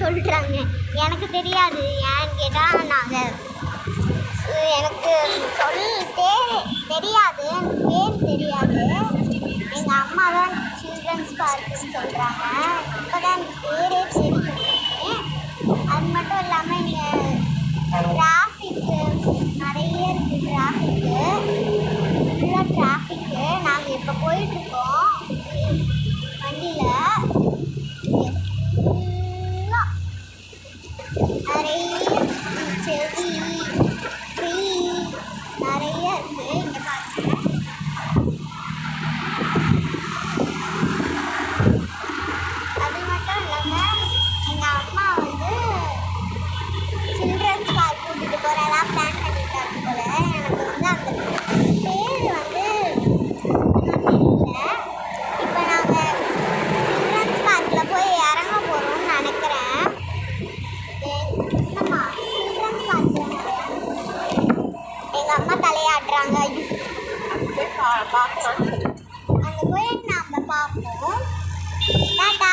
சொல்கிறாங்க. எனக்கு தெரியாது. ஏன்னு கேட்டால் நாங்கள் எனக்கு தெரியாது, பேர் தெரியாது. எங்கள் அம்மா தான் சில்ட்ரன்ஸ் பார்க்குன்னு சொல்கிறாங்க. இப்போ தான் எனக்கு பேரே தெரியும். அது மட்டும் இல்லாமல் இங்கே டிராஃபிக்கு நிறைய இருக்குது. ஃபுல்லாக டிராஃபிக்கு. நாங்கள் இப்போ போயிட்டுருக்கோம் வண்டியில். நிறைய செடி ட்ரீ நிறைய இருக்குது. இங்கே பாருங்க. அது மட்டும் இல்லாமல் எங்கள் அம்மா வந்து சில்ட்ரன்ஸ் பார்க் கூட்டிகிட்டு போகிறதா பிளான் பண்ணிட்டாங்க போல. எனக்கு வந்து அந்த பேர் வந்து இல்லை. இப்போ நாங்கள் சில்ட்ரன்ஸ் பார்க்கில் போய் இறங்க போகிறோம்னு நினைக்கிறேன். என்னம்மா சில்ட்ரன்ஸ் பார்க்கில் எங்கள் அம்மா தலையாட்டுறாங்க. பார்க்கலாம். அங்கே போய் நம்ம பார்ப்போம். டாடா.